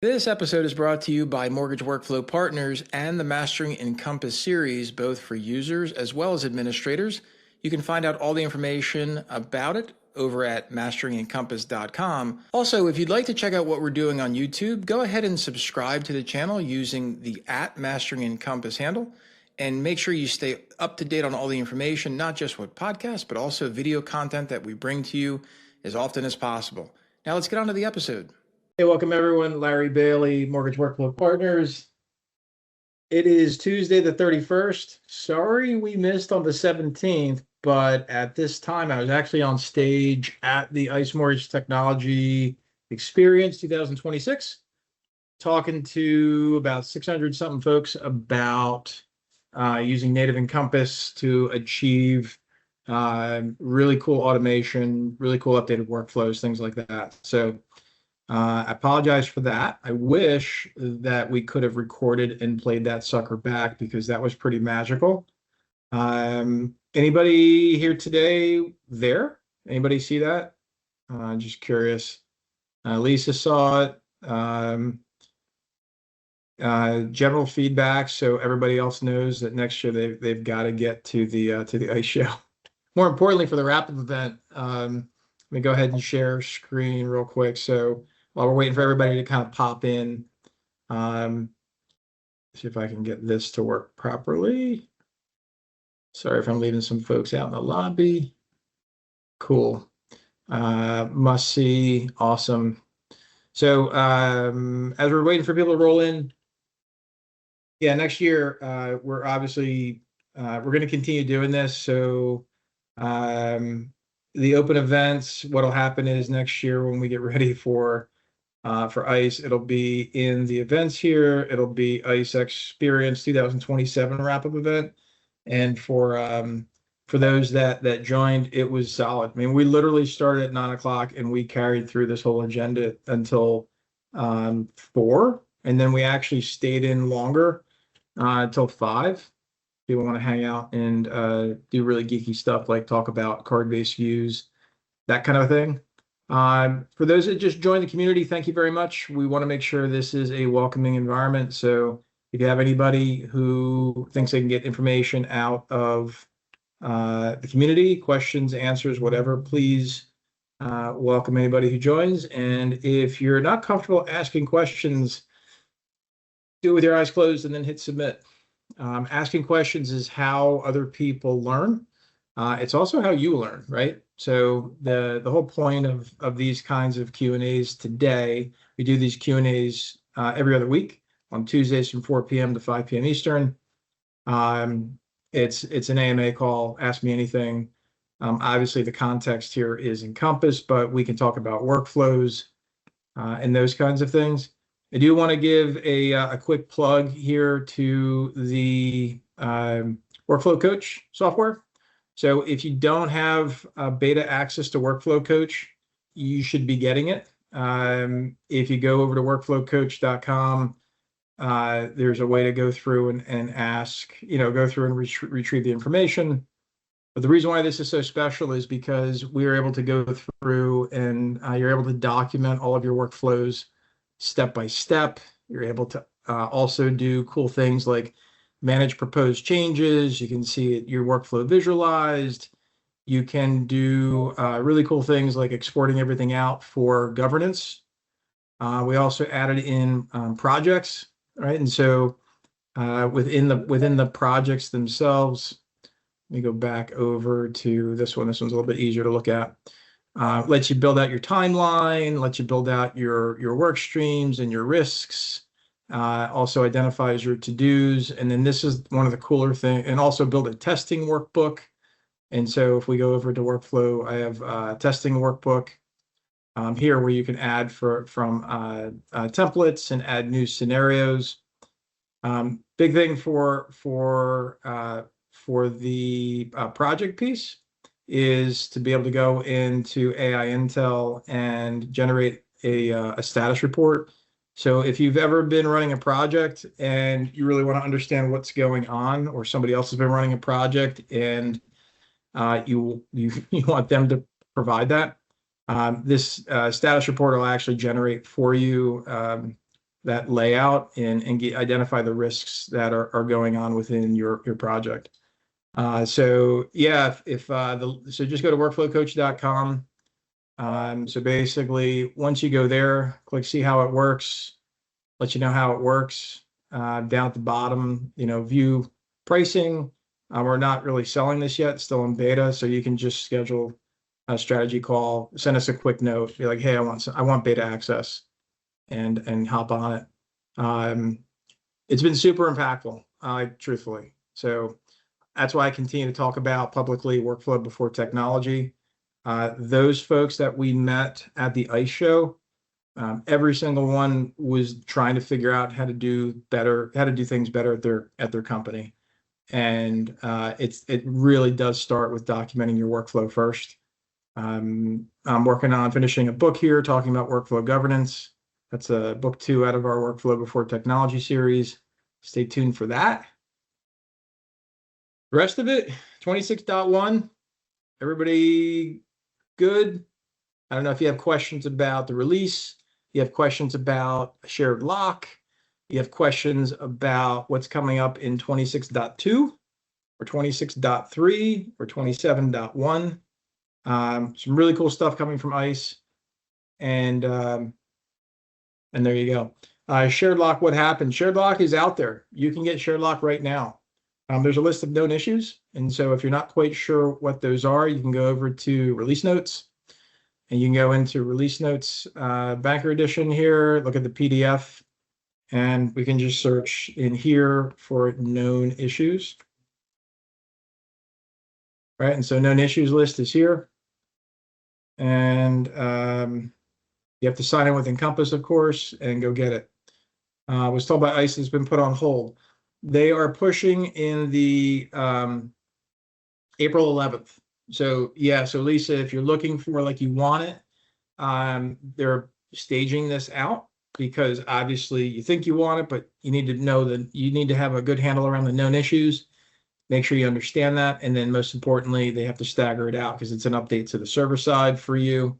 This episode is brought to you by Mortgage Workflow Partners and the Mastering Encompass series, both for users as well as administrators. You can find out all the information about it over at masterengencompass.com. Also, if you'd like to check out what we're doing on YouTube, go ahead and subscribe to the channel using the @MasteringEncompass handle. And make sure you stay up to date on all the information, not just with podcasts, but also video content that we bring to you as often as possible. Now let's get on to the episode. Hey, welcome everyone. Larry Bailey, Mortgage Workflow Partners. It is Tuesday the 31st. Sorry we missed on the 17th, but at this time I was actually on stage at the ICE Mortgage Technology Experience 2026, talking to about 600 something folks about using native Encompass to achieve really cool automation, really cool updated workflows, things like that. So I apologize for that. I wish that we could have recorded and played that sucker back because that was pretty magical. Anybody here today there? Anybody see that? Just curious. Lisa saw it. General feedback, so everybody else knows that next year they've got to get to the ICE show. More importantly, for the wrap-up event, let me go ahead and share screen real quick. So while we're waiting for everybody to kind of pop in, see if I can get this to work properly. Sorry if I'm leaving some folks out in the lobby. Cool. Must see. Awesome. So as we're waiting for people to roll in, yeah, next year we're obviously we're going to continue doing this. So the open events, what'll happen is next year when we get ready for ICE, it'll be in the events here. It'll be ICE Experience 2027 wrap-up event. And for those that joined, it was solid. I mean, we literally started at 9 o'clock and we carried through this whole agenda until 4. And then we actually stayed in longer until 5. People want to hang out and do really geeky stuff like talk about card-based views, that kind of thing. For those that just joined the community, thank you very much. We want to make sure this is a welcoming environment. So if you have anybody who thinks they can get information out of the community, questions, answers, whatever, please welcome anybody who joins. And if you're not comfortable asking questions, do it with your eyes closed and then hit submit. Asking questions is how other people learn. It's also how you learn, right? So the whole point of these kinds of Q&As today, we do these Q&As every other week on Tuesdays from 4 p.m. to 5 p.m. Eastern. It's an AMA call, Ask Me Anything. Obviously, the context here is Encompass, but we can talk about workflows and those kinds of things. I do want to give a quick plug here to the Workflow Coach software. So if you don't have beta access to Workflow Coach, you should be getting it. If you go over to workflowcoach.com, there's a way to go through and ask, go through and retrieve the information. But the reason why this is so special is because we are able to go through and you're able to document all of your workflows step by step. You're able to also do cool things like manage proposed changes. You can see your workflow visualized. You can do really cool things like exporting everything out for governance. We also added in projects, right? And so within the projects themselves, let me go back over to this one. This one's a little bit easier to look at. Lets you build out your timeline, lets you build out your work streams and your risks. Also identifies your to-dos. And then this is one of the cooler things, and also build a testing workbook. And so if we go over to workflow, I have a testing workbook here where you can add from templates and add new scenarios. Big thing for the project piece is to be able to go into AI Intel and generate a status report. So if you've ever been running a project and you really want to understand what's going on, or somebody else has been running a project and you want them to provide that, this status report will actually generate for you that layout and identify the risks that are going on within your project. So yeah, so just go to workflowcoach.com. So basically, once you go there, click see how it works, let you know how it works. Down at the bottom, view pricing. We're not really selling this yet, still in beta, so you can just schedule a strategy call, send us a quick note, be like, hey, I want beta access, and hop on it. It's been super impactful, truthfully. So that's why I continue to talk about publicly workflow before technology. Those folks that we met at the ICE show, every single one was trying to figure out how to do things better at their company. And it really does start with documenting your workflow first. I'm working on finishing a book here talking about workflow governance. That's book 2 out of our Workflow Before Technology series. Stay tuned for that. The rest of it, 26.1, everybody good? I don't know if you have questions about the release, you have questions about a shared lock, you have questions about what's coming up in 26.2 or 26.3 or 27.1. Some really cool stuff coming from ICE. And there you go. Shared lock, what happened? Shared lock is out there. You can get shared lock right now. There's a list of known issues. And so if you're not quite sure what those are, you can go over to release notes. And you can go into release notes, Banker Edition here, look at the PDF, and we can just search in here for known issues. Right, and so known issues list is here. And you have to sign in with Encompass, of course, and go get it. I was told by ICE it's been put on hold. They are pushing in the April 11th. So yeah, so Lisa, if you're looking for like you want it, they're staging this out because obviously you think you want it, but you need to know that you need to have a good handle around the known issues. Make sure you understand that. And then most importantly, they have to stagger it out because it's an update to the server side for you.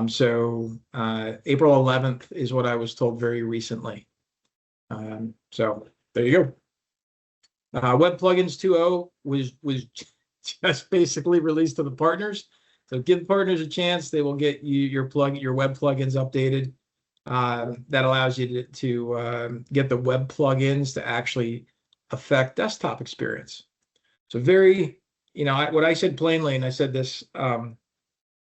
So April 11th is what I was told very recently. So there you go. Web Plugins 2.0 was just basically released to the partners. So give partners a chance. They will get you your web plugins updated. That allows you to get the web plugins to actually affect desktop experience. So very, what I said plainly, and I said this,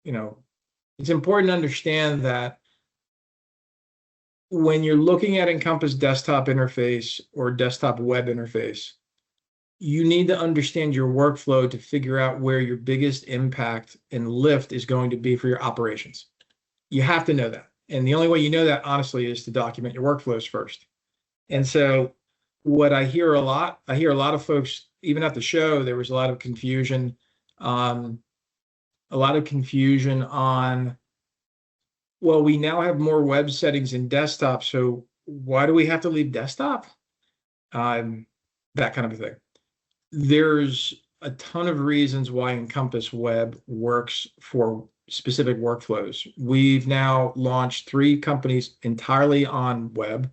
it's important to understand that when you're looking at Encompass desktop interface or desktop web interface, you need to understand your workflow to figure out where your biggest impact and lift is going to be for your operations. You have to know that. And the only way you know that, honestly, is to document your workflows first. And so what I hear a lot of folks, even at the show, there was a lot of confusion on, well, we now have more web settings in desktop, so why do we have to leave desktop? That kind of a thing. There's a ton of reasons why Encompass Web works for specific workflows. We've now launched 3 companies entirely on web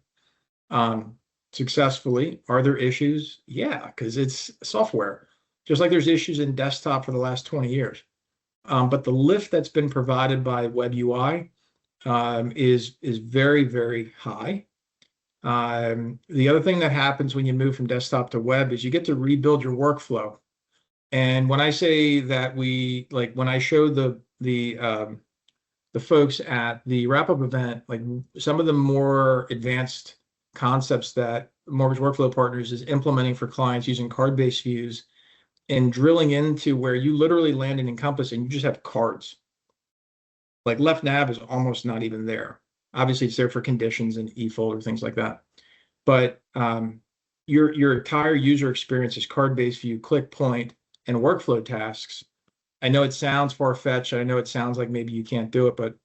successfully. Are there issues? Yeah, because it's software. Just like there's issues in desktop for the last 20 years. But the lift that's been provided by Web UI is very, very high. The other thing that happens when you move from desktop to web is you get to rebuild your workflow. And when I say that when I showed the folks at the wrap-up event, like some of the more advanced concepts that Mortgage Workflow Partners is implementing for clients using card-based views and drilling into where you literally land in Encompass and you just have cards. Like left nav is almost not even there. Obviously, it's there for conditions and e-folder, things like that. But your entire user experience is card-based view, click, point, and workflow tasks. I know it sounds far-fetched. I know it sounds like maybe you can't do it, but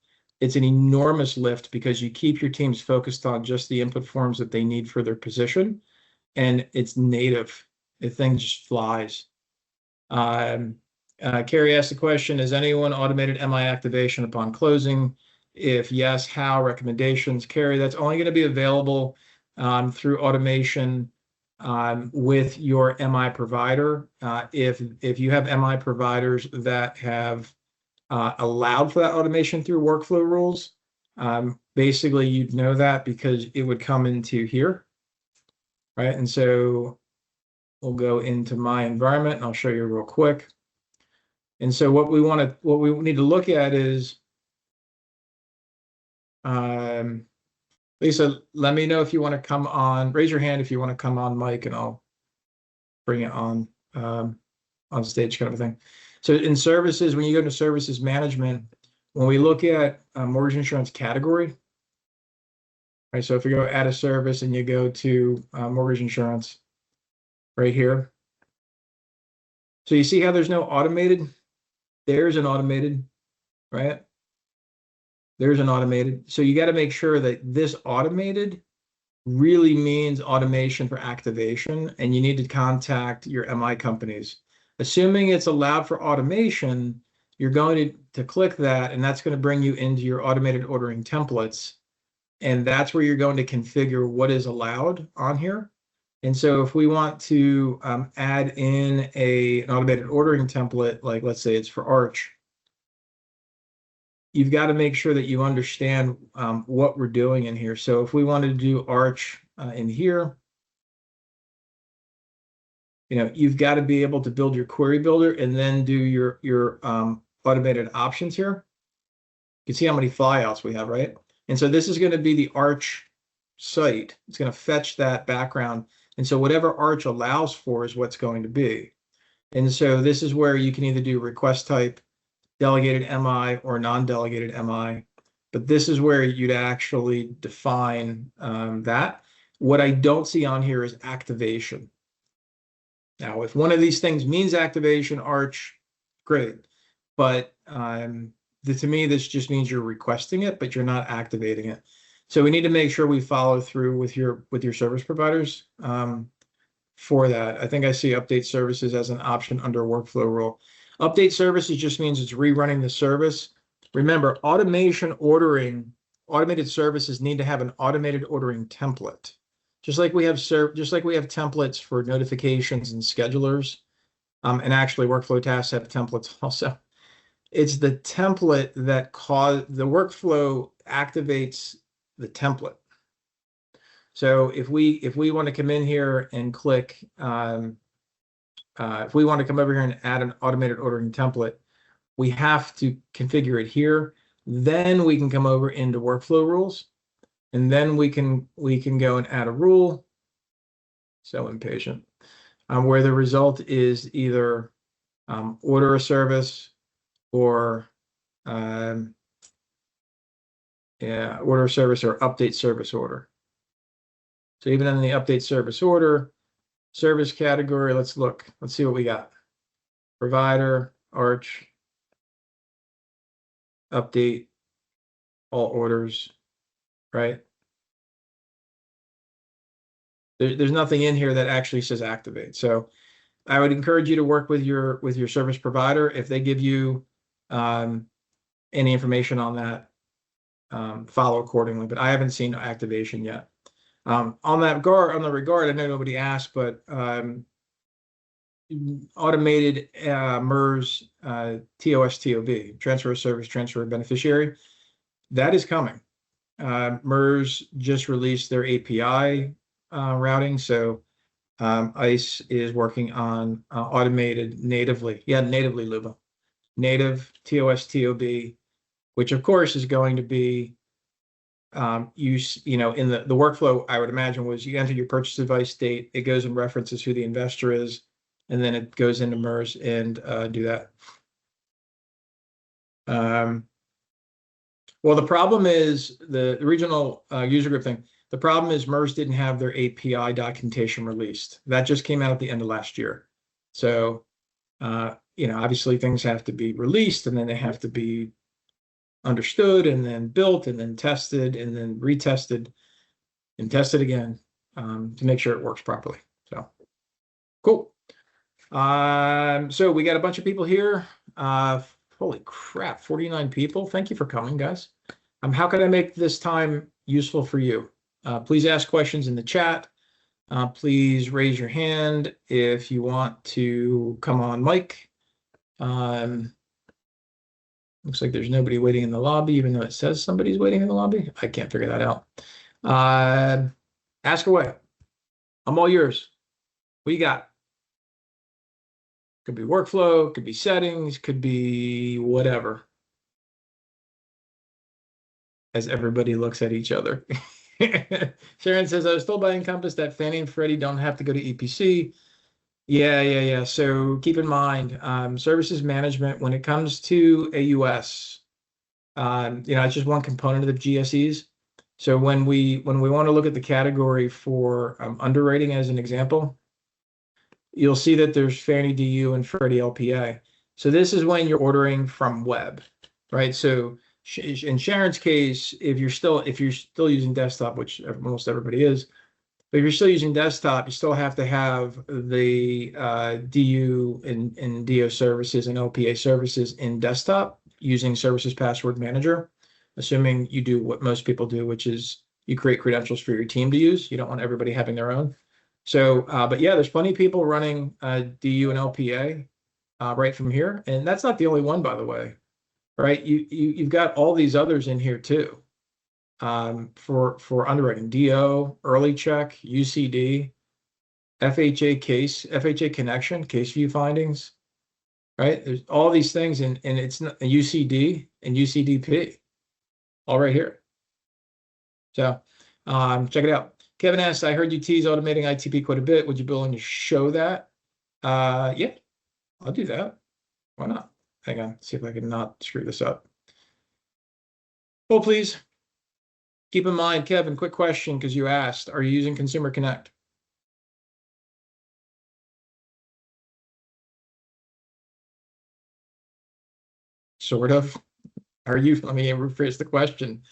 it's an enormous lift because you keep your teams focused on just the input forms that they need for their position, and it's native. The thing just flies. Carrie asked the question, has anyone automated MI activation upon closing? If yes, how? Recommendations, carry. That's only going to be available through automation with your MI provider. If you have MI providers that have allowed for that automation through workflow rules, basically you'd know that because it would come into here, right? And so we'll go into my environment and I'll show you real quick. And so what we need to look at is, Lisa, let me know if you want to come on, raise your hand if you want to come on mic and I'll bring it on stage kind of a thing. So in services, when you go into services management, when we look at mortgage insurance category, right? So if you go add a service and you go to mortgage insurance right here. So you see how there's no automated? There's an automated, right? There's an automated. So you got to make sure that this automated really means automation for activation, and you need to contact your MI companies. Assuming it's allowed for automation, you're going to click that, and that's going to bring you into your automated ordering templates. And that's where you're going to configure what is allowed on here. And so if we want to add in an automated ordering template, like let's say it's for Arch, you've got to make sure that you understand what we're doing in here. So if we wanted to do Arch in here, you've got to be able to build your query builder and then do your automated options here. You can see how many flyouts we have, right? And so this is going to be the Arch site. It's going to fetch that background. And so whatever Arch allows for is what's going to be. And so this is where you can either do request type, delegated MI, or non-delegated MI. But this is where you'd actually define that. What I don't see on here is activation. Now, if one of these things means activation, Arch, great. But to me, this just means you're requesting it, but you're not activating it. So we need to make sure we follow through with your service providers for that. I think I see update services as an option under workflow rule. Update services just means it's rerunning the service. Remember, automated services need to have an automated ordering template. Just like we have templates for notifications and schedulers, and actually workflow tasks have templates also. It's the template that the workflow activates the template. So if we want to come in here and click, if we want to come over here and add an automated ordering template, we have to configure it here. Then we can come over into workflow rules, and then we can go and add a rule. So impatient, where the result is either order a service or order a service or update service order. So even in the update service order, service category, let's see what we got. Provider, Arch, update, all orders, right? There's nothing in here that actually says activate. So I would encourage you to work with your service provider. If they give you any information on that, follow accordingly. But I haven't seen activation yet. On the regard, I know nobody asked, but automated MERS TOS/TOB, transfer of service, transfer of beneficiary, that is coming. MERS just released their API routing, so ICE is working on automated natively, Luba, native TOS/TOB, which of course is going to be in the workflow. I would imagine was you enter your purchase advice date, it goes and references who the investor is, and then it goes into MERS and do that. Well, the problem is the regional user group thing. The problem is MERS didn't have their API documentation released. That just came out at the end of last year. So, obviously things have to be released, and then they have to be understood, and then built, and then tested, and then retested, and tested again to make sure it works properly. So, cool. So we got a bunch of people here. Holy crap, 49 people. Thank you for coming, guys. How can I make this time useful for you? Please ask questions in the chat. Please raise your hand if you want to come on mic. Looks like there's nobody waiting in the lobby, even though it says somebody's waiting in the lobby. I can't figure that out. Ask away. I'm all yours. What you got? Could be workflow, could be settings, could be whatever. As everybody looks at each other. Sharon says, I was told by Encompass that Fannie and Freddie don't have to go to EPC. Yeah. So keep in mind, services management, when it comes to AUS, it's just one component of the GSEs. So when we want to look at the category for underwriting as an example, you'll see that there's Fannie DU and Freddie LPA. So this is when you're ordering from web, right? So in Sharon's case, if you're still using desktop, which most everybody is, but if you're still using desktop, you still have to have the DU and DO services and LPA services in desktop using Services Password Manager, assuming you do what most people do, which is you create credentials for your team to use. You don't want everybody having their own. So, but yeah, there's plenty of people running DU and LPA right from here. And that's not the only one, by the way, right? You've got all these others in here too. For underwriting, DO, early check, UCD, FHA connection, case view findings, right? There's all these things, and it's not UCD and UCDP, all right here. So check it out. Kevin asks, I heard you tease automating ITP quite a bit. Would you be willing to show that? Yeah, I'll do that. Why not? Hang on, see if I can not screw this up. Oh, please. Keep in mind, Kevin, quick question, because you asked, are you using Consumer Connect? Sort of. Are you? Let me rephrase the question.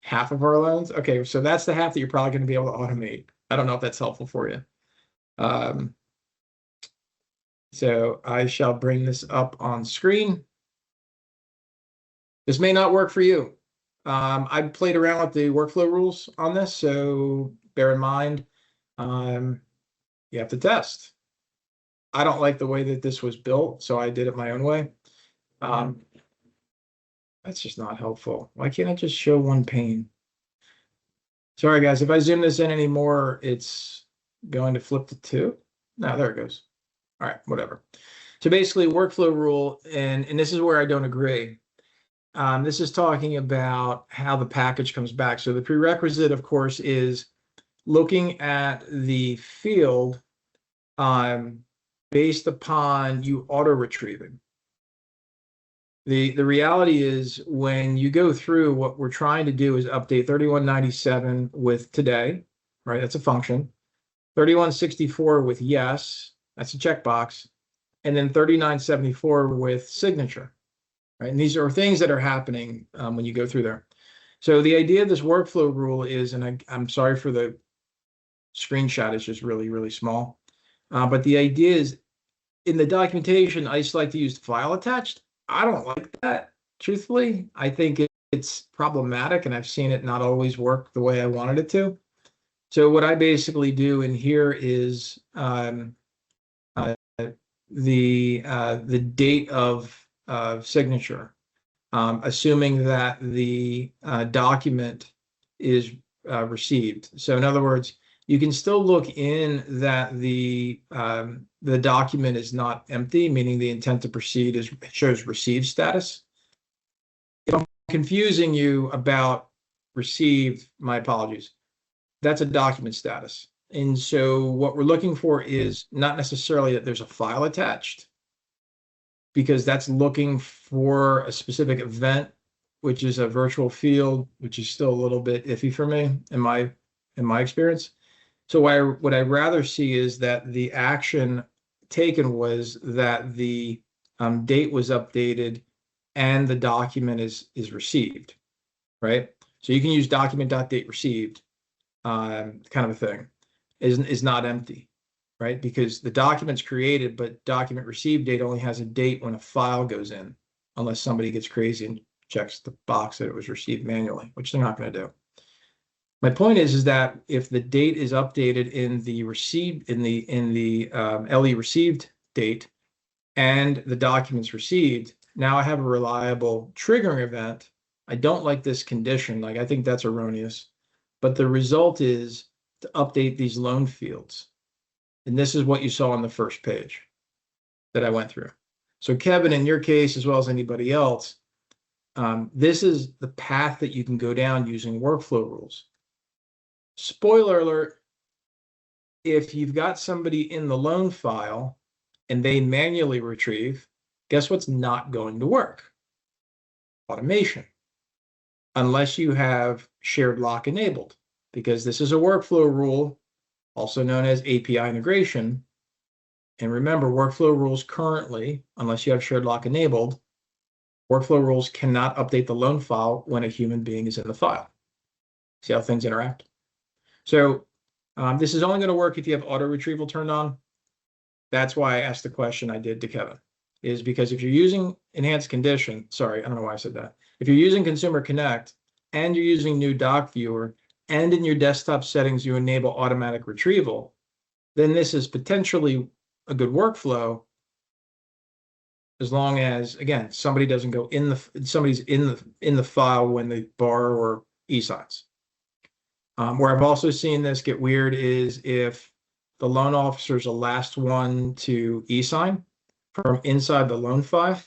Half of our loans? Okay, so that's the half that you're probably going to be able to automate. I don't know if that's helpful for you. So I shall bring this up on screen. This may not work for you. I played around with the workflow rules on this, so bear in mind, you have to test. I don't like the way that this was built, so I did it my own way. That's just not helpful. Why can't I just show one pane? Sorry, guys. If I zoom this in anymore, it's going to flip to 2. No, there it goes. All right, whatever. So basically, workflow rule, and this is where I don't agree. This is talking about how the package comes back. So the prerequisite, of course, is looking at the field based upon you auto-retrieving. The reality is when you go through, what we're trying to do is update 3197 with today, right? That's a function. 3164 with yes, that's a checkbox. And then 3974 with signature, right? And these are things that are happening when you go through there. So the idea of this workflow rule is, and I'm sorry for the screenshot, it's just really, really small. But the idea is in the documentation, I just like to use the file attached. I don't like that, truthfully. I think it's problematic, and I've seen it not always work the way I wanted it to. So what I basically do in here is the date of signature, assuming that the document is received. So in other words, you can still look in that the document is not empty, meaning the intent to proceed shows received status. If I'm confusing you about received, my apologies. That's a document status. And so what we're looking for is not necessarily that there's a file attached, because that's looking for a specific event, which is a virtual field, which is still a little bit iffy for me in my experience. So what I'd rather see is that the action taken was that the date was updated and the document is received, right? So you can use document.date received, kind of a thing, is not empty, right? Because the document's created, but document received date only has a date when a file goes in, unless somebody gets crazy and checks the box that it was received manually, which they're not going to do. My point is that if the date is updated in the received LE received date and the documents received, now I have a reliable triggering event. I don't like this condition. Like, I think that's erroneous, but the result is to update these loan fields. And this is what you saw on the first page that I went through. So Kevin, in your case, as well as anybody else, this is the path that you can go down using workflow rules. Spoiler alert, if you've got somebody in the loan file and they manually retrieve, guess what's not going to work? Automation. Unless you have shared lock enabled, because this is a workflow rule, also known as API integration. And remember, workflow rules currently, unless you have shared lock enabled, workflow rules cannot update the loan file when a human being is in the file. See how things interact? So this is only going to work if you have auto retrieval turned on. That's why I asked the question I did to Kevin, is because if you're using enhanced condition, sorry, I don't know why I said that. If you're using Consumer Connect and you're using new doc viewer and in your desktop settings you enable automatic retrieval, then this is potentially a good workflow, as long as, again, somebody doesn't go in somebody's in the file when the borrower e-signs. Where I've also seen this get weird is if the loan officer is the last one to e-sign from inside the loan file,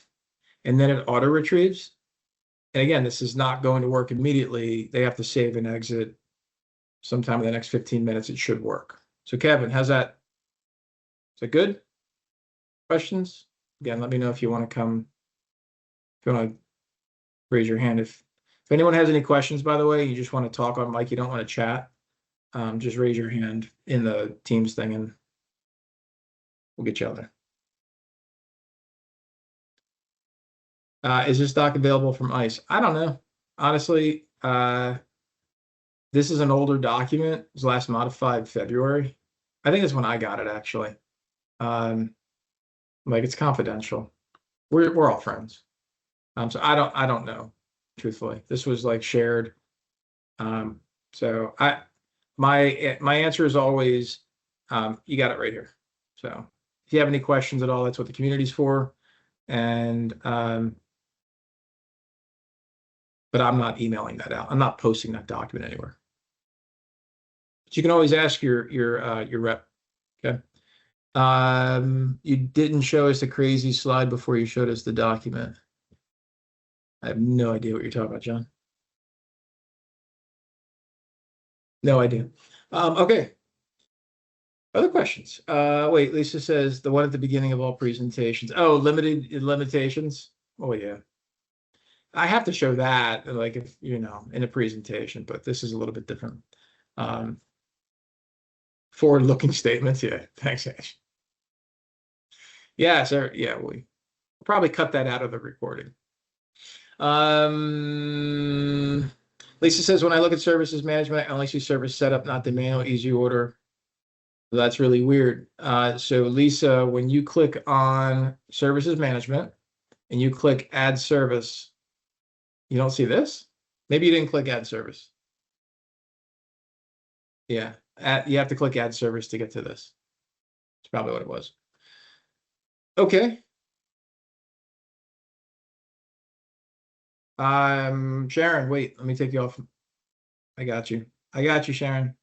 and then it auto retrieves. And again, this is not going to work immediately. They have to save and exit sometime in the next 15 minutes. It should work. So Kevin, how's that? Is that good? Questions? Again, let me know if you want to come, if you want to raise your hand. If anyone has any questions, by the way, you just want to talk on mic, you don't want to chat, just raise your hand in the Teams thing and we'll get you out there. Is this doc available from ICE? I don't know. Honestly, this is an older document. It was last modified February. I think that's when I got it, actually. Like, it's confidential. We're all friends. So I don't know, truthfully. This was like shared. So my answer is always, you got it right here. So if you have any questions at all, that's what the community's for. And but I'm not emailing that out. I'm not posting that document anywhere. But you can always ask your rep. Okay. You didn't show us the crazy slide before you showed us the document. I have no idea what you're talking about, John. No idea. Okay. Other questions? Wait, Lisa says the one at the beginning of all presentations. Oh, limited limitations. Oh yeah. I have to show that, like, if you know, in a presentation, but this is a little bit different. Forward-looking statements. Yeah. Thanks, Ash. Yeah, so yeah, we'll probably cut that out of the recording. Lisa says, when I look at services management, I only see service setup, not the manual easy order. Well, that's really weird. So Lisa, when you click on services management and you click add service, you don't see this? Maybe you didn't click add service. Yeah, you have to click add service to get to this. That's probably what it was. Okay. Sharon, wait, let me take you off. I got you, Sharon.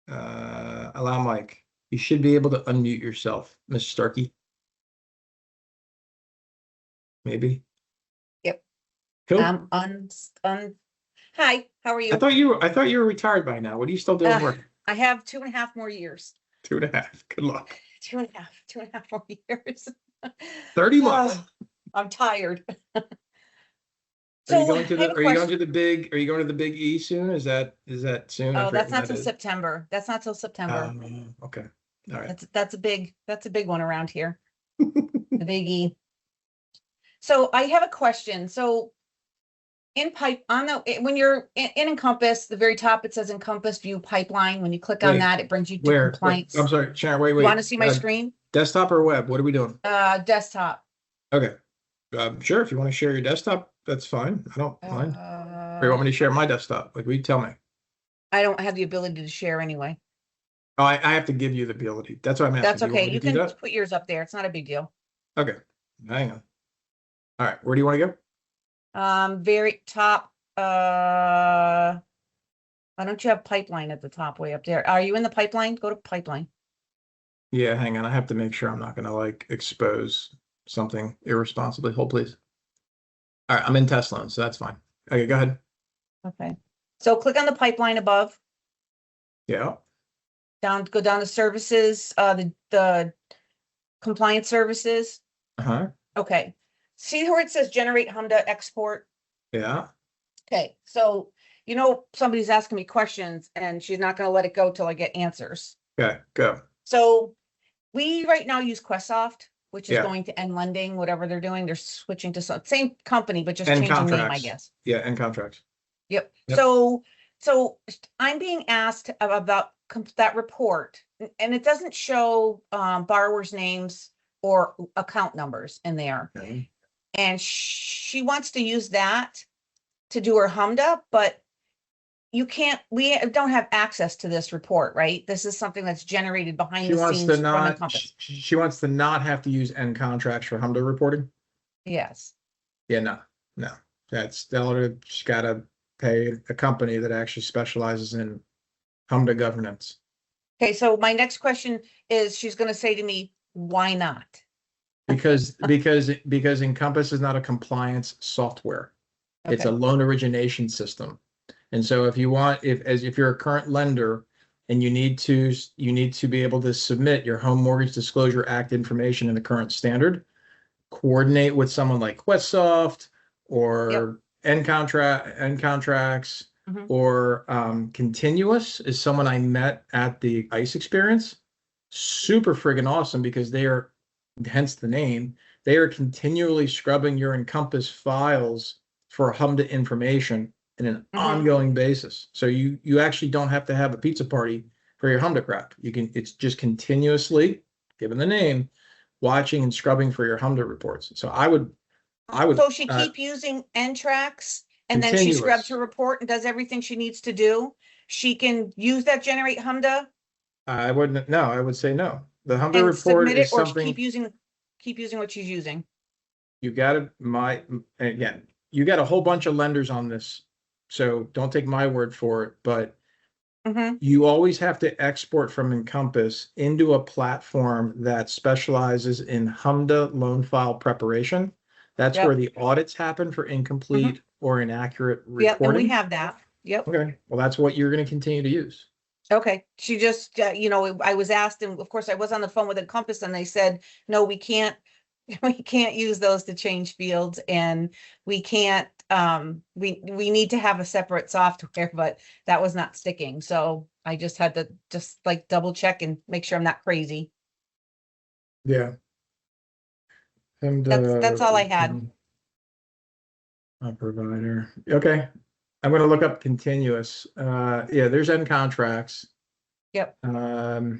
Allow mic. You should be able to unmute yourself, Ms. Starkey. Maybe. Yep. Cool. Hi, how are you? I thought you were retired by now. What are you still doing work? I have 2.5 more years. 2.5. Good luck. 2.5 more years. 30 months. I'm tired. Are you going to the big E soon? Is that soon? Oh, that's not till September. That's not till September. Okay. All right. That's a big one around here. The big E. So I have a question. So when you're in Encompass, the very top, it says Encompass View Pipeline. When you click on that, it brings you to compliance. I'm sorry, Sharon, wait. You want to see my screen? Desktop or web? What are we doing? Desktop. Okay. Sure, if you want to share your desktop, that's fine. I don't mind. Or you want me to share my desktop? Like, you tell me. I don't have the ability to share anyway. Oh, I have to give you the ability. That's what I'm asking. That's Do you want okay. me You to do can that? put yours up there. It's not a big deal. Okay, hang on. All right, where do you want to go? Very top, why don't you have pipeline at the top way up there? Are you in the pipeline? Go to pipeline. Yeah, hang on. I have to make sure I'm not going to like expose something irresponsibly. Hold, please. All right, I'm in test loan, so that's fine. Okay, go ahead. Okay. So click on the pipeline above, Yeah. go down to services, the compliance services. Uh-huh. Okay. See where it says generate HMDA export? Yeah. Okay. So, somebody's asking me questions and she's not going to let it go till I get answers. Okay, go. So we right now use Quessoft, which is Yeah. going to end lending, whatever they're doing. They're switching to same company, but just And changing name, I contracts. guess. Yeah, and contracts. Yep. Yep. So I'm being asked about that report, and it doesn't show borrowers' names or account numbers in there. Okay. And she wants to use that to do her HMDA, but we don't have access to this report, right? This is something that's generated behind She the wants scenes to from not, Encompass. she wants to not have to use end contracts for HMDA reporting. Yes. Yeah, no. She's got to pay a company that actually specializes in HMDA governance. Okay, so my next question is, she's going to say to me, why not? Because Encompass is not a compliance software. It's a Okay. loan origination system. And so if you're a current lender and you need to be able to submit your Home Mortgage Disclosure Act information in the current standard, coordinate with someone like Quessoft or end contracts Mhm. or Continuous is someone I met at the ICE experience. Super friggin' awesome because they are, hence the name, they are continually scrubbing your Encompass files for HMDA information in an ongoing basis. So you actually don't have to have a pizza party for your HMDA crap. It's just continuously, given the name, watching and scrubbing for your HMDA reports. So I would So she keep using NTRACS and then she scrubs continuous. her report and does everything she needs to do. She can use that generate HMDA I wouldn't, no, I would say no. The HMDA and report submit it, is or something keep using what she's using. you got to, again, you got a whole bunch of lenders on this. So don't take my word for it, but you always have to export from Encompass into a platform that specializes in HMDA loan file preparation. That's Yep. where the audits happen for incomplete or inaccurate Yep, and we reporting. have that. Yep. Okay, well, that's what you're going to continue to use. Okay, she just, I was asked, and of course I was on the phone with Encompass and they said, no, we can't use those to change fields, and we can't, we need to have a separate software, but that was not sticking. So I just had to like double check and make sure I'm not crazy. Yeah. And That's all I had. a provider. Okay. I'm going to look up Continuous. Yeah, there's end contracts. Yep. Well,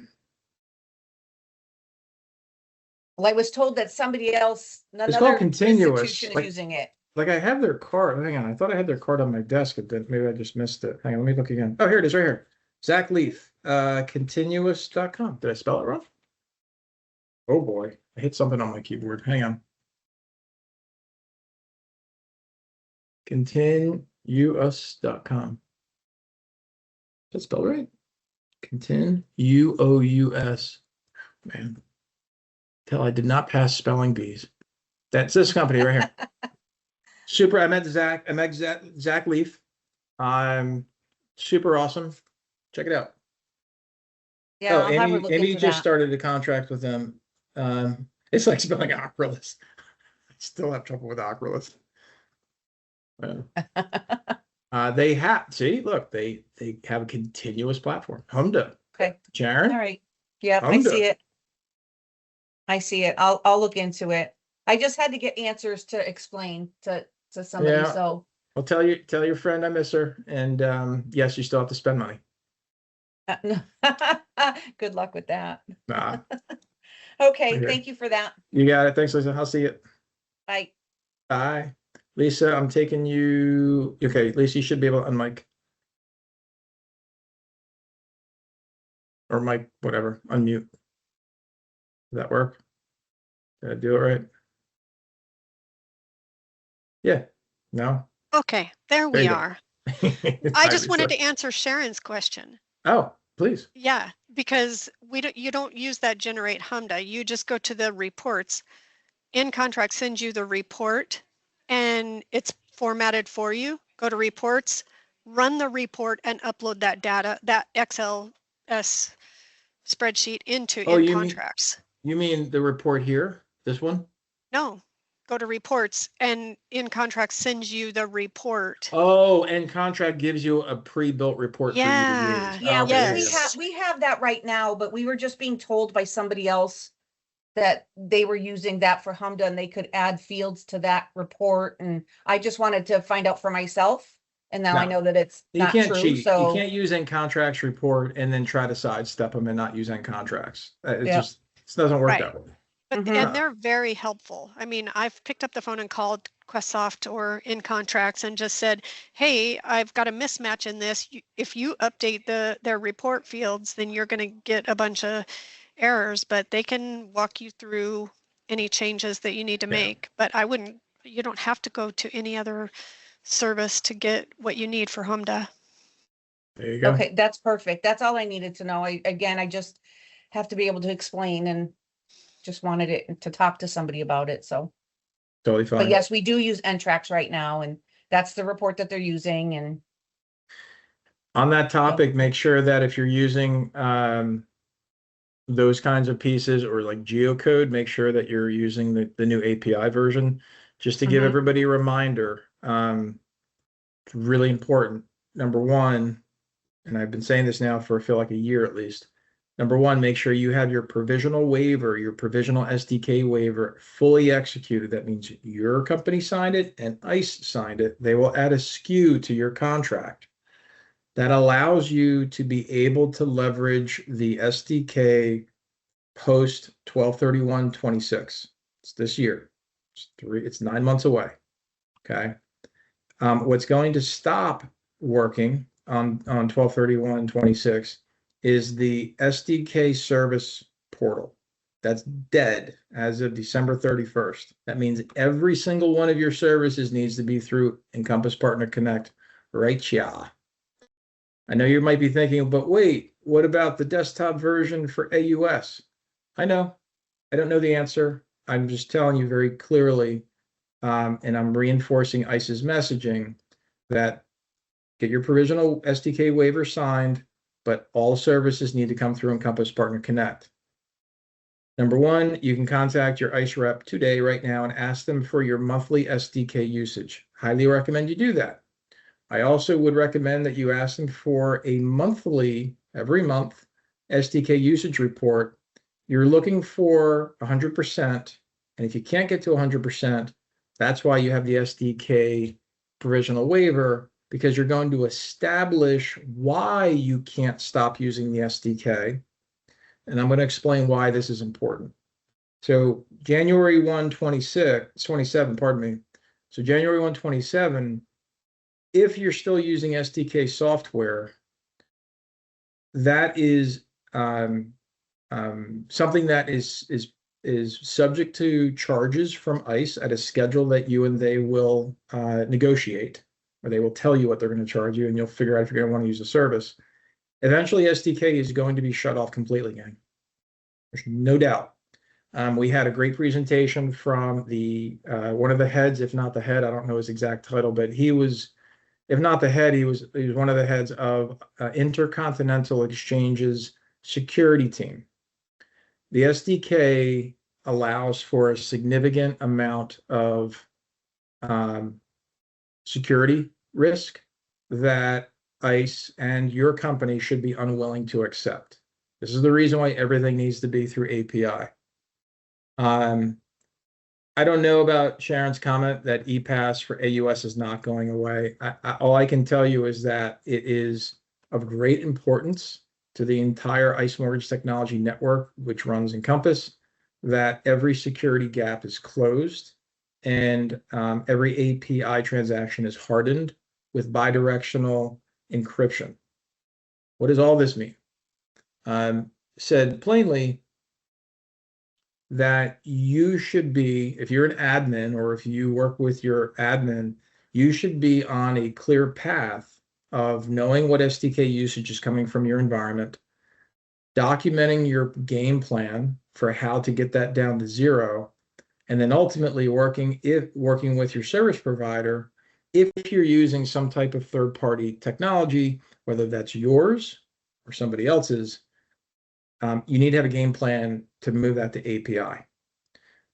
I was told that somebody else, It's called another Continuous. institution is using it. Like I have their card. Hang on. I thought I had their card on my desk, but maybe I just missed it. Hang on. Let me look again. Oh, here it is right here. Zach Leaf, continuous.com. Did I spell it wrong? Oh boy. I hit something on my keyboard. Hang on. Continuous.com. Did I spell it right? Continuous. Man. Till I did not pass spelling bees. That's this company right here. Super. I met Zach Leaf. Super awesome. Check it out. Yeah, I'll have her look Amy into just that. started a contract with them. It's like spelling Ocrolus. I still have trouble with Ocrolus. They have a continuous platform. HMDA. Okay. Sharon. All right. Yeah, I HMDA. see it. I see it. I'll look into it. I just had to get answers to explain to somebody. Yeah. So I'll tell your friend I miss her. And yes, you still have to spend money. good luck with that. Nah. Okay, Okay. thank you for that. You got it. Thanks, Lisa. I'll see you. Bye. Bye. Lisa, I'm taking you. Okay, Lisa, you should be able to unmic. Or mic, whatever, unmute. Does that work? Did I do it right? Yeah. No? Okay, there There we you go. are. I Hi, just wanted Lisa. to answer Sharon's question. Oh, please. Yeah, because you don't use that generate HMDA. You just go to the reports. InContract sends you the report and it's formatted for you. Go to reports, run the report and upload that data, that XLS spreadsheet into Oh, InContracts. you mean the report here? This one? No, go to reports and InContract sends you the report. Oh, and contract gives you a pre-built report for you to Yeah. use. Yeah, Okay, there you go. Yes. we have that right now, but we were just being told by somebody else that they were using that for HMDA and they could add fields to that report. And I just wanted to find out for myself. And now I No. know that it's You not can't true, cheat. You so can't use end contracts report and then try to sidestep them and not use end contracts. It Yeah. just it doesn't work Right. that way. But Mhm. and they're very helpful. I mean, I've picked up the phone and called Questsoft or InContracts and just said, "Hey, I've got a mismatch in this. If you update their report fields, then you're going to get a bunch of errors." But they can walk you through any changes that you need to Yeah. make. But you don't have to go to any other service to get what you need for HMDA. There you go. okay, that's perfect. That's all I needed to know. I just have to be able to explain and just wanted it to talk to somebody about it, so. Totally But fine. yes, we do use NTRACS right now, and that's the report that they're using, and On that topic, make sure that if you're using those kinds of pieces or like geocode, make sure that you're using the new API version. Just to give Mhm. everybody a reminder, it's really important. Number one, and I've been saying this now for I feel like a year at least. Number one, make sure you have your provisional waiver, your provisional SDK waiver fully executed. That means your company signed it and ICE signed it. They will add a SKU to your contract that allows you to be able to leverage the SDK post 12/31/26. It's this year. It's 9 months away. Okay. What's going to stop working on 12/31/26 is the SDK service portal. That's dead as of December 31st. That means every single one of your services needs to be through Encompass Partner Connect right here. I know you might be thinking, but wait, what about the desktop version for AUS? I know. I don't know the answer. I'm just telling you very clearly, and I'm reinforcing ICE's messaging that get your provisional SDK waiver signed, but all services need to come through Encompass Partner Connect. Number one, you can contact your ICE rep today, right now, and ask them for your monthly SDK usage. Highly recommend you do that. I also would recommend that you ask them for a monthly, every month, SDK usage report. You're looking for 100%, and if you can't get to 100%, that's why you have the SDK provisional waiver, because you're going to establish why you can't stop using the SDK. And I'm going to explain why this is important. So January 1, 27, pardon me. So January 1, 27, if you're still using SDK software, that is something that is subject to charges from ICE at a schedule that you and they will negotiate, or they will tell you what they're going to charge you, and you'll figure out if you're going to want to use the service. Eventually, SDK is going to be shut off completely, gang. There's no doubt. We had a great presentation from the one of the heads, if not the head, I don't know his exact title, but he was, if not the head, he was one of the heads of Intercontinental Exchange's security team. The SDK allows for a significant amount of security risk that ICE and your company should be unwilling to accept. This is the reason why everything needs to be through API. I don't know about Sharon's comment that ePass for AUS is not going away. All I can tell you is that it is of great importance to the entire ICE Mortgage Technology Network, which runs Encompass, that every security gap is closed and every API transaction is hardened with bidirectional encryption. What does all this mean? Said plainly, that you should be, if you're an admin or if you work with your admin, you should be on a clear path of knowing what SDK usage is coming from your environment, documenting your game plan for how to get that down to zero, and then ultimately working with your service provider if you're using some type of third-party technology, whether that's yours or somebody else's. You need to have a game plan to move that to API.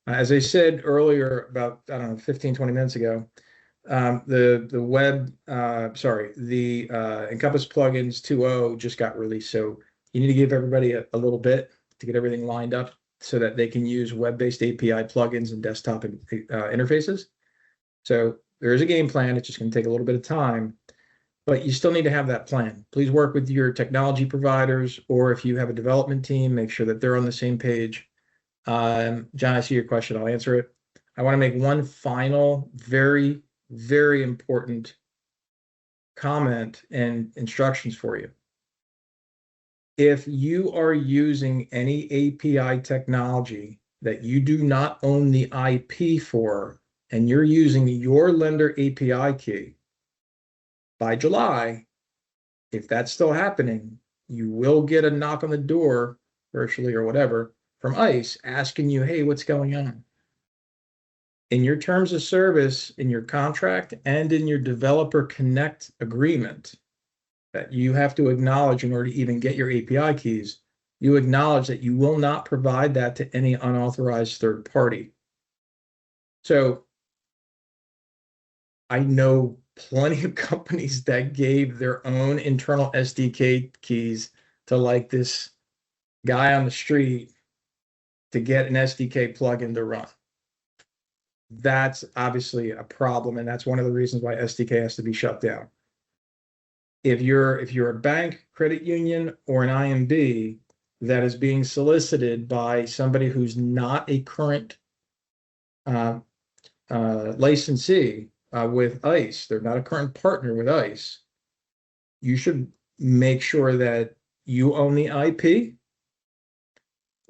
As I said earlier, about, I don't know, 15, 20 minutes ago, the Encompass plugins 2.0 just got released. So you need to give everybody a little bit to get everything lined up so that they can use web-based API plugins and desktop interfaces. So there is a game plan. It's just going to take a little bit of time, but you still need to have that plan. Please work with your technology providers, or if you have a development team, make sure that they're on the same page. John, I see your question. I'll answer it. I want to make one final, very, very important comment and instructions for you. If you are using any API technology that you do not own the IP for, and you're using your lender API key, by July, if that's still happening, you will get a knock on the door, virtually or whatever, from ICE asking you, hey, what's going on? In your terms of service, in your contract, and in your developer connect agreement that you have to acknowledge in order to even get your API keys, you acknowledge that you will not provide that to any unauthorized third party. So I know plenty of companies that gave their own internal SDK keys to like this guy on the street to get an SDK plugin to run. That's obviously a problem, and that's one of the reasons why SDK has to be shut down. If you're a bank, credit union, or an IMB that is being solicited by somebody who's not a current licensee with ICE, they're not a current partner with ICE, you should make sure that you own the IP,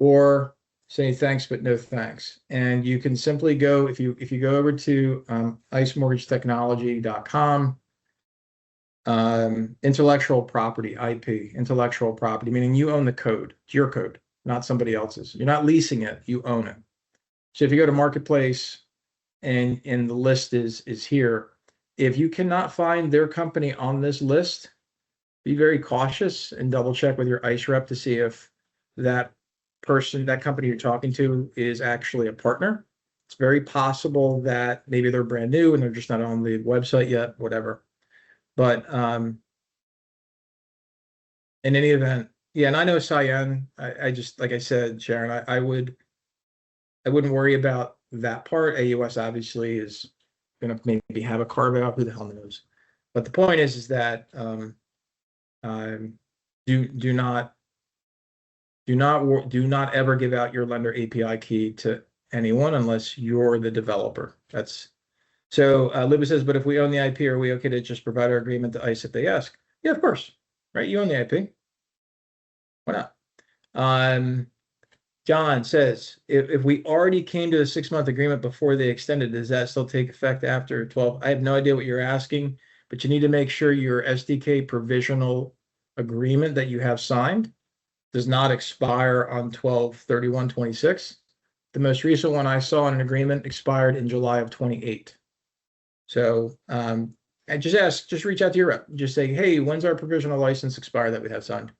or say thanks but no thanks. And you can simply go, if you go over to icemortgagetechnology.com, intellectual property, IP, intellectual property, meaning you own the code. It's your code, not somebody else's. You're not leasing it, you own it. So if you go to Marketplace and the list is here, if you cannot find their company on this list, be very cautious and double check with your ICE rep to see if that company you're talking to is actually a partner. It's very possible that maybe they're brand new and they're just not on the website yet, whatever. But in any event, yeah, and I know Cyan, I just, like I said, Sharon, I wouldn't worry about that part. AUS obviously is going to maybe have a carve out, who the hell knows. But the point is that do not ever give out your lender API key to anyone unless you're the developer. That's so. Libby says, but if we own the IP, are we okay to just provide our agreement to ICE if they ask? Yeah, of course. Right, you own the IP. Why not? John says, if we already came to a 6-month agreement before they extended, does that still take effect after 12? I have no idea what you're asking, but you need to make sure your SDK provisional agreement that you have signed does not expire on 12/31/26. The most recent one I saw in an agreement expired in July of 28. So and just reach out to your rep. Just say, hey, when's our provisional license expire that we have signed?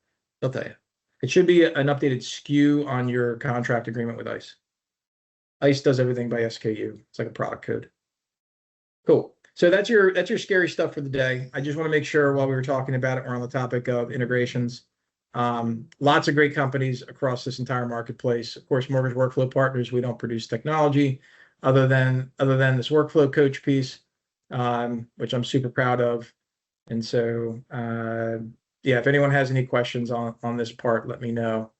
They'll tell you. It should be an updated SKU on your contract agreement with ICE. ICE does everything by SKU. It's like a product code. Cool. So that's your scary stuff for the day. I just want to make sure while we were talking about it, we're on the topic of integrations. Lots of great companies across this entire marketplace. Of course, Mortgage Workflow Partners, we don't produce technology other than this workflow coach piece, which I'm super proud of. And so, yeah, if anyone has any questions on this part, let me know.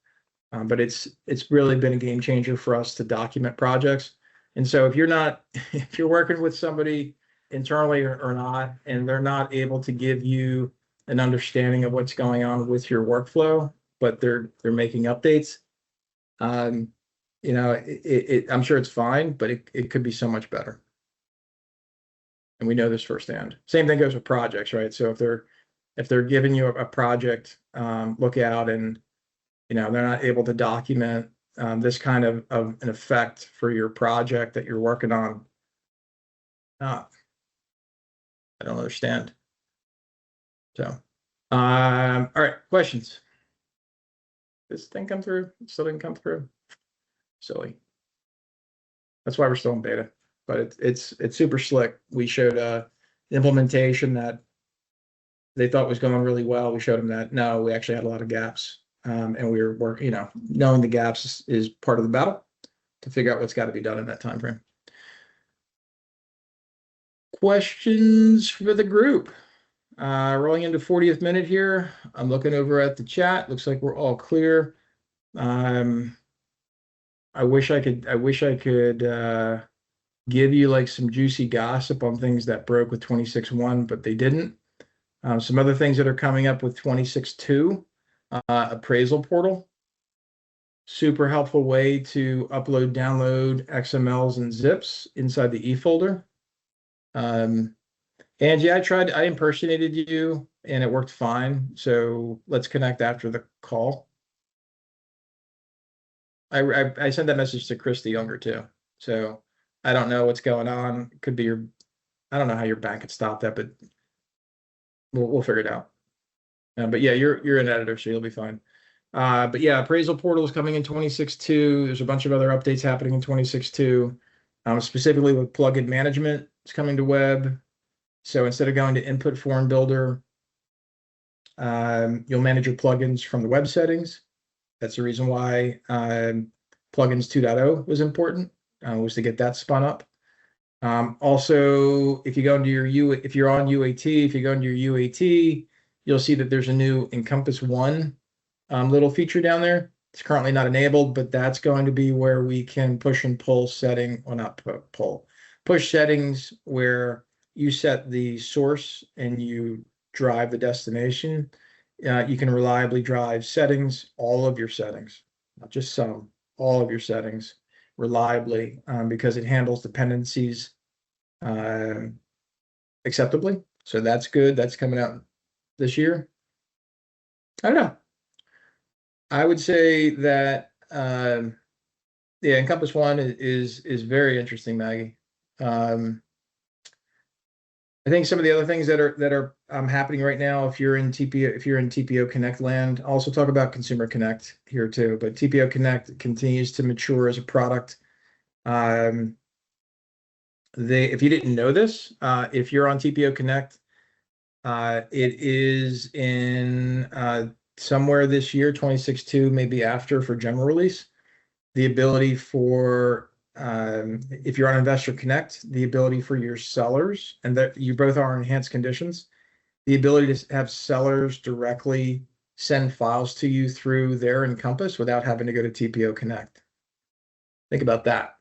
But it's really been a game changer for us to document projects. And so if you're not, if you're working with somebody internally or not, and they're not able to give you an understanding of what's going on with your workflow, but they're making updates, you know, I'm sure it's fine, but it could be so much better. And we know this firsthand. Same thing goes with projects, right? So if they're giving you a project, look out, and you know they're not able to document this kind of an effect for your project that you're working on. I don't understand. So, all right, questions. This thing come through? It still didn't come through. Silly. That's why we're still in beta, but it's super slick. We showed implementation that they thought was going really well. We showed them that no, we actually had a lot of gaps, and we were working. You know, knowing the gaps is part of the battle to figure out what's got to be done in that time frame. Questions for the group? Rolling into 40th minute here. I'm looking over at the chat. Looks like we're all clear. I wish I could give you like some juicy gossip on things that broke with 26.1, but they didn't. Some other things that are coming up with 26.2, appraisal portal. Super helpful way to upload, download XMLs and zips inside the e-folder. Angie, I impersonated you and it worked fine. So let's connect after the call. I sent that message to Chris the Younger too. So I don't know what's going on. It could be I don't know how your bank could stop that, but we'll figure it out. But yeah, you're an editor, so you'll be fine. But yeah, appraisal portal is coming in 26.2. There's a bunch of other updates happening in 26.2. Specifically with plugin management, it's coming to web. So instead of going to input form builder, you'll manage your plugins from the web settings. That's the reason why plugins 2.0 was important, was to get that spun up. Also, if you go into if you're on UAT, if you go into your UAT, you'll see that there's a new Encompass One little feature down there. It's currently not enabled, but that's going to be where we can push and pull setting, well, not pull, push settings where you set the source and you drive the destination. You can reliably drive settings, all of your settings, not just some, all of your settings reliably, because it handles dependencies acceptably. So that's good. That's coming out this year. I don't know. I would say that yeah, Encompass One is very interesting, Maggie. I think some of the other things that are happening right now, if you're in TPO Connect land, I'll also talk about Consumer Connect here too. But TPO Connect continues to mature as a product. If you didn't know this, if you're on TPO Connect, it is in somewhere this year, 26.2, maybe after, for general release. The ability for if you're on Investor Connect, the ability for your sellers, and that you both are enhanced conditions, the ability to have sellers directly send files to you through their Encompass without having to go to TPO Connect. Think about that.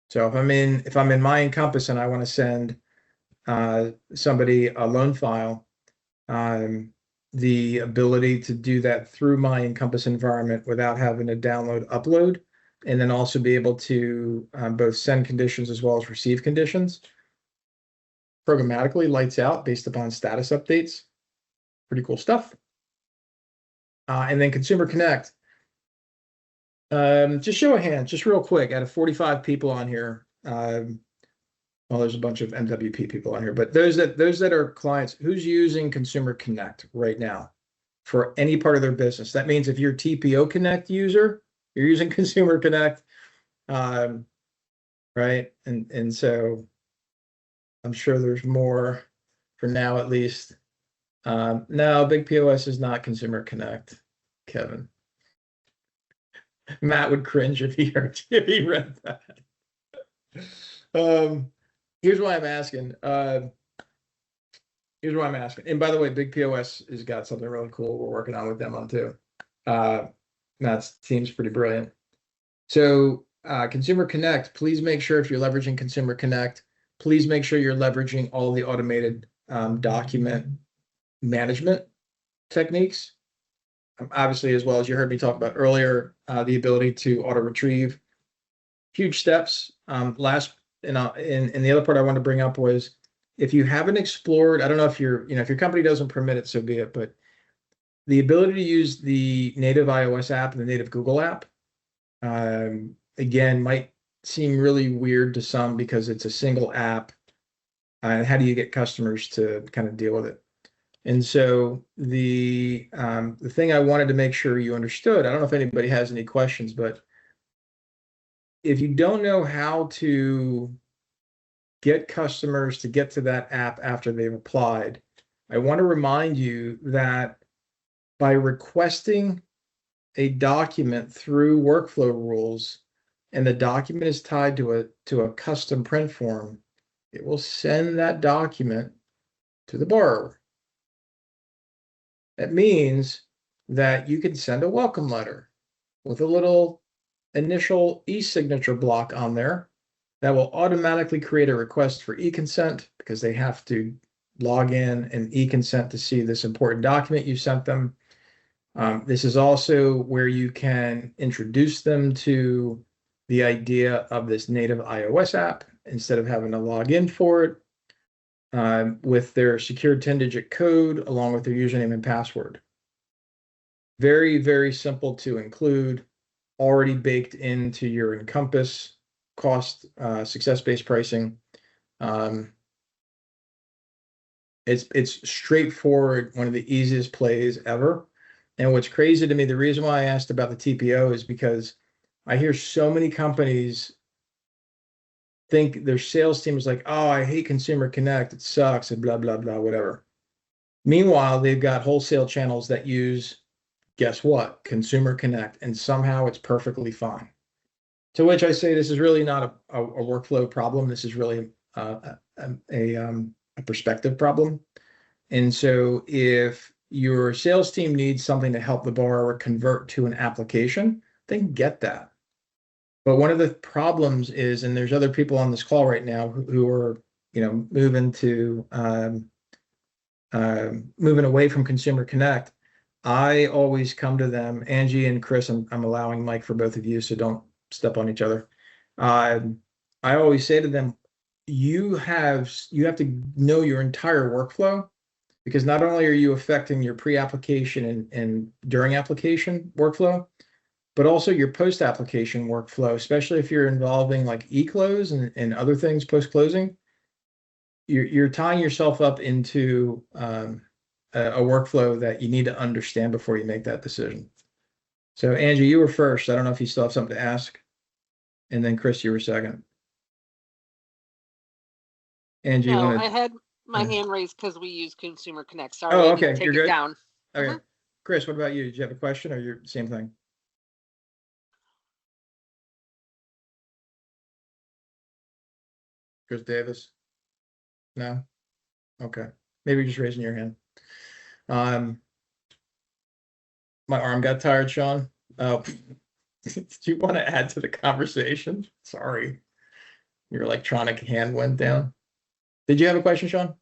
So if I'm in my Encompass and I want to send somebody a loan file, the ability to do that through my Encompass environment without having to download, upload, and then also be able to both send conditions as well as receive conditions programmatically, lights out based upon status updates. Pretty cool stuff. And then Consumer Connect. Just show a hand, just real quick, out of 45 people on here. Well, there's a bunch of MWP people on here, but those that are clients, who's using Consumer Connect right now for any part of their business? That means if you're a TPO Connect user, you're using Consumer Connect, right? And so I'm sure there's more for now, at least. No, Big POS is not Consumer Connect, Kevin. Matt would cringe if he read that. Here's why I'm asking. And by the way, Big POS has got something really cool we're working on with them on too. Matt's team's pretty brilliant. So Consumer Connect, please make sure if you're leveraging Consumer Connect, please make sure you're leveraging all the automated document management techniques. Obviously, as well as you heard me talk about earlier, the ability to auto retrieve. Huge steps. Last, and the other part I wanted to bring up was, if you haven't explored, I don't know if if your company doesn't permit it, so be it, but the ability to use the native iOS app and the native Google app, again, might seem really weird to some because it's a single app. And how do you get customers to kind of deal with it? And so the thing I wanted to make sure you understood, I don't know if anybody has any questions, but if you don't know how to get customers to get to that app after they've applied, I want to remind you that by requesting a document through workflow rules, and the document is tied to a custom print form, it will send that document to the borrower. That means that you can send a welcome letter with a little initial e-signature block on there that will automatically create a request for e-consent, because they have to log in and e-consent to see this important document you sent them. This is also where you can introduce them to the idea of this native iOS app instead of having to log in for it, with their secured 10-digit code along with their username and password. Very, very simple to include, already baked into your Encompass cost, success-based pricing. It's straightforward, one of the easiest plays ever. And what's crazy to me, the reason why I asked about the TPO is because I hear so many companies think their sales team is like, oh, I hate Consumer Connect, it sucks, and blah, blah, blah, whatever. Meanwhile, they've got wholesale channels that use, guess what, Consumer Connect, and somehow it's perfectly fine. To which I say, this is really not a workflow problem. This is really a perspective problem. And so if your sales team needs something to help the borrower convert to an application, they can get that. But one of the problems is, and there's other people on this call right now who are, moving away from Consumer Connect. I always come to them, Angie and Chris, I'm allowing Mike for both of you, so don't step on each other. I always say to them, you have to know your entire workflow, because not only are you affecting your pre-application and during application workflow, but also your post-application workflow, especially if you're involving like e-close and other things post-closing. You're tying yourself up into a workflow that you need to understand before you make that decision. So Angie, you were first. I don't know if you still have something to ask. And then Chris, you were second. Angie, No, you I want had my Yeah. hand raised because we use Consumer Connect. Sorry, Oh, I didn't okay, take you're it good? down. Okay. Mhm. Chris, what about you? Did you have a question, or your same thing? Chris Davis? No? Okay. Maybe you're just raising your hand. My arm got tired, Sean. Oh, did you want to add to the conversation? Sorry. Your electronic hand went down. Did you have a question, Sean?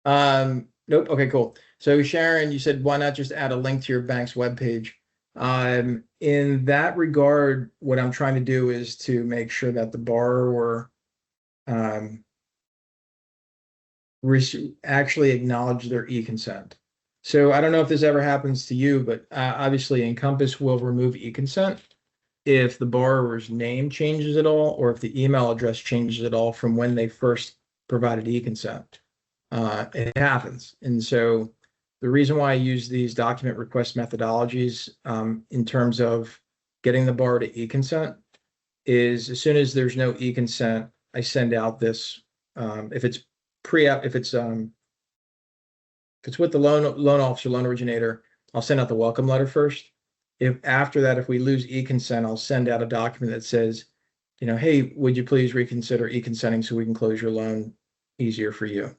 Nope. Okay, cool. So Sharon, you said, why not just add a link to your bank's webpage? In that regard, what I'm trying to do is to make sure that the borrower actually acknowledge their e-consent. So I don't know if this ever happens to you, but obviously Encompass will remove e-consent if the borrower's name changes at all, or if the email address changes at all from when they first provided e-consent. It happens. And so the reason why I use these document request methodologies in terms of getting the borrower to e-consent is, as soon as there's no e-consent, I send out this, if it's with the loan officer, loan originator, I'll send out the welcome letter first. If after that, if we lose e-consent, I'll send out a document that says, hey, would you please reconsider e-consenting so we can close your loan easier for you.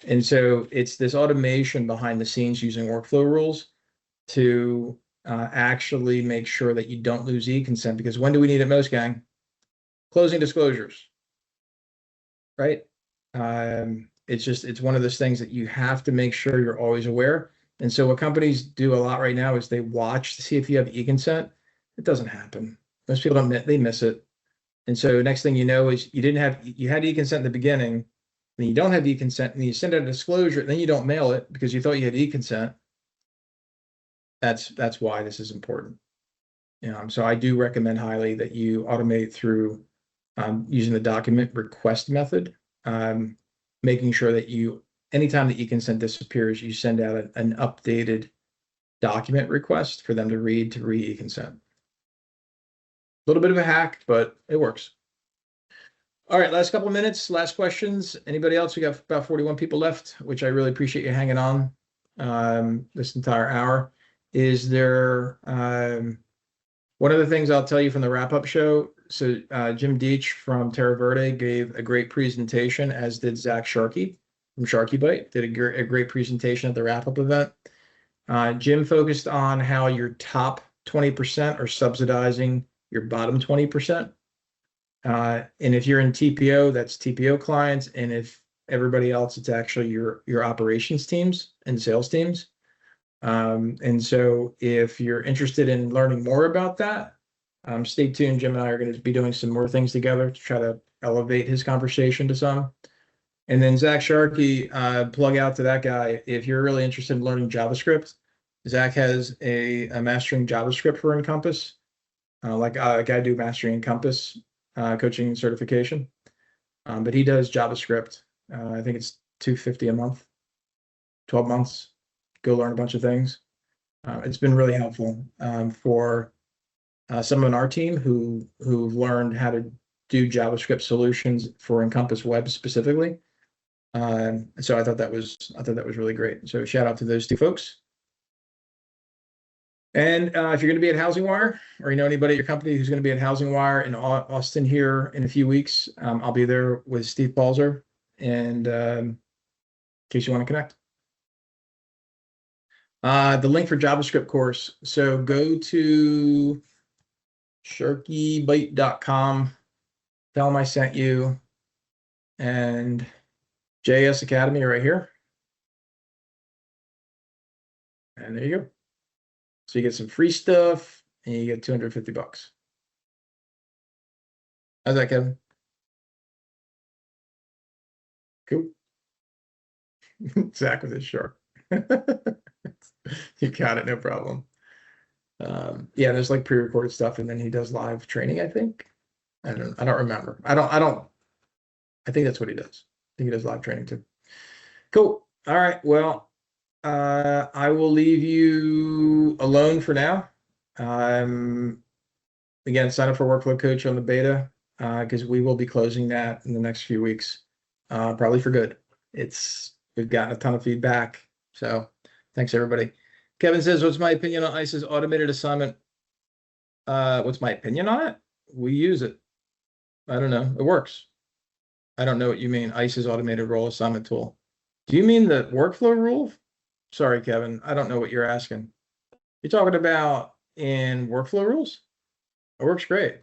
And so it's this automation behind the scenes using workflow rules to actually make sure that you don't lose e-consent, because when do we need it most, gang? Closing disclosures, right? It's one of those things that you have to make sure you're always aware. And so what companies do a lot right now is they watch to see if you have e-consent. It doesn't happen. Most people don't, they miss it. And so next thing you know is you had e-consent in the beginning, then you don't have e-consent, and you send out a disclosure, then you don't mail it because you thought you had e-consent. That's why this is important. So I do recommend highly that you automate through using the document request method, making sure that anytime the e-consent disappears, you send out an updated document request for them to read e-consent. A little bit of a hack, but it works. All right, last couple of minutes, last questions. Anybody else? We got about 41 people left, which I really appreciate you hanging on this entire hour. Is there one of the things I'll tell you from the wrap-up show? So Jim Deach from Terra Verde gave a great presentation, as did Zach Sharkey from Sharky Bite, did a great presentation at the wrap-up event. Jim focused on how your top 20% are subsidizing your bottom 20%. And if you're in TPO, that's TPO clients. And if everybody else, it's actually your operations teams and sales teams. And so if you're interested in learning more about that, stay tuned. Jim and I are going to be doing some more things together to try to elevate his conversation to some. And then Zach Sharkey, plug out to that guy. If you're really interested in learning JavaScript, Zach has a mastering JavaScript for Encompass. Like a guy do mastering Encompass coaching certification. But he does JavaScript. I think it's $250 a month, 12 months. Go learn a bunch of things. It's been really helpful for someone on our team who've learned how to do JavaScript solutions for Encompass Web specifically. So I thought that was really great. So shout out to those two folks. And if you're going to be at Housing Wire, or you know anybody at your company who's going to be at Housing Wire in Austin here in a few weeks, I'll be there with Steve Balzer, and in case you want to connect. The link for JavaScript course. So go to sharkybite.com, tell them I sent you, and JS Academy right here. And there you go. So you get some free stuff and you get $250. How's that, Kevin? Cool. Zach with his shark. You got it, no problem. Yeah, there's like pre-recorded stuff, and then he does live training, I think. I don't remember. I think that's what he does. I think he does live training too. Cool. All right. Well, I will leave you alone for now. Again, sign up for Workflow Coach on the beta, because we will be closing that in the next few weeks, probably for good. We've gotten a ton of feedback. So thanks, everybody. Kevin says, what's my opinion on ICE's automated assignment? What's my opinion on it? We use it. I don't know. It works. I don't know what you mean, ICE's automated role assignment tool. Do you mean the workflow rule? Sorry, Kevin. I don't know what you're asking. You're talking about in workflow rules? It works great.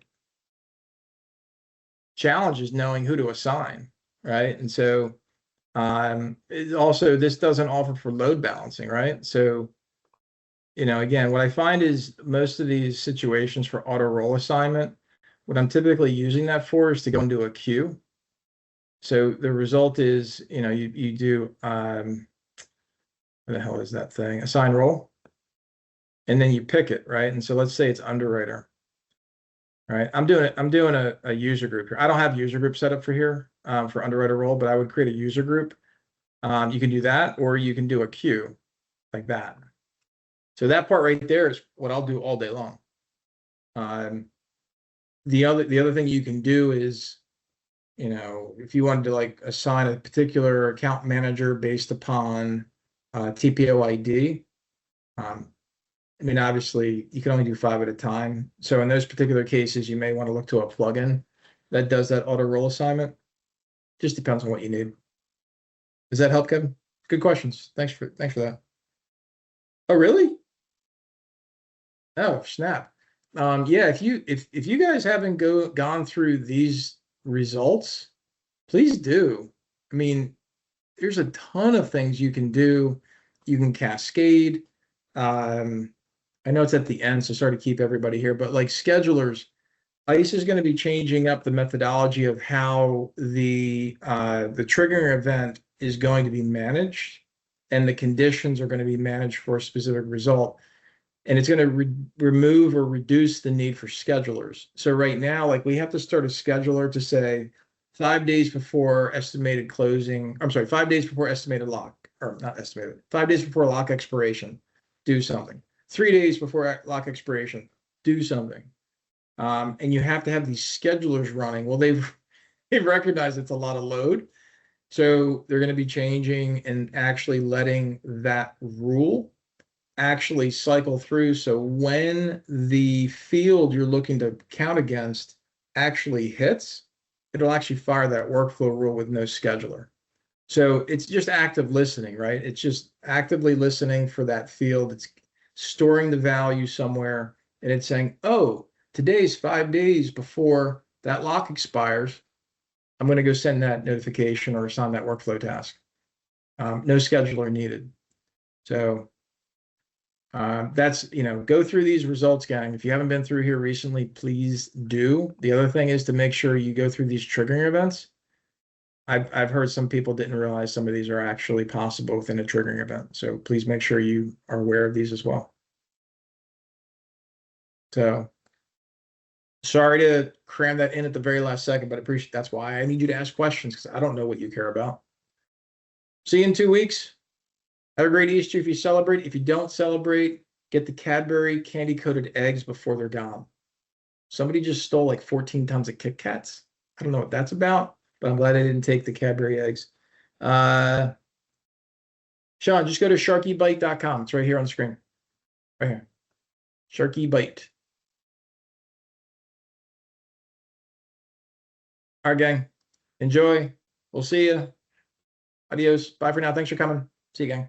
Challenge is knowing who to assign, right? And so also, this doesn't offer for load balancing, right? So, again, what I find is most of these situations for auto role assignment, what I'm typically using that for is to go into a queue. So the result is, you do, what the hell is that thing? Assign role. And then you pick it, right? And so let's say it's underwriter, right? I'm doing a user group here. I don't have user group set up for here for underwriter role, but I would create a user group. You can do that, or you can do a queue like that. So that part right there is what I'll do all day long. The other thing you can do is, if you wanted to like assign a particular account manager based upon TPO ID, obviously you can only do 5 at a time. So in those particular cases, you may want to look to a plugin that does that auto role assignment. Just depends on what you need. Does that help, Kevin? Good questions. Thanks for that. Oh, really? Oh, snap. Yeah, if you guys haven't gone through these results, please do. I mean, there's a ton of things you can do. You can cascade. I know it's at the end, so sorry to keep everybody here, but like schedulers, ICE is going to be changing up the methodology of how the triggering event is going to be managed, and the conditions are going to be managed for a specific result. And it's going to remove or reduce the need for schedulers. So right now, like we have to start a scheduler to say 5 days before estimated closing, I'm sorry, 5 days before estimated lock, or not estimated, 5 days before lock expiration, do something. 3 days before lock expiration, do something. And you have to have these schedulers running. Well, they've recognized it's a lot of load. So they're going to be changing and actually letting that rule actually cycle through. So when the field you're looking to count against actually hits, it'll actually fire that workflow rule with no scheduler. So it's just active listening, right? It's just actively listening for that field. It's storing the value somewhere, and it's saying, oh, today's 5 days before that lock expires. I'm going to go send that notification or assign that workflow task. No scheduler needed. So that's, go through these results, gang. If you haven't been through here recently, please do. The other thing is to make sure you go through these triggering events. I've heard some people didn't realize some of these are actually possible within a triggering event. So please make sure you are aware of these as well. So sorry to cram that in at the very last second, but that's why I need you to ask questions, because I don't know what you care about. See you in 2 weeks. Have a great Easter if you celebrate. If you don't celebrate, get the Cadbury candy coated eggs before they're gone. Somebody just stole like 14 tons of Kit Kats. I don't know what that's about, but I'm glad I didn't take the Cadbury eggs. Sean, just go to sharkybite.com. It's right here on the screen. Right here. Sharkybite. All right, gang. Enjoy. We'll see you. Adios. Bye for now. Thanks for coming. See you, gang.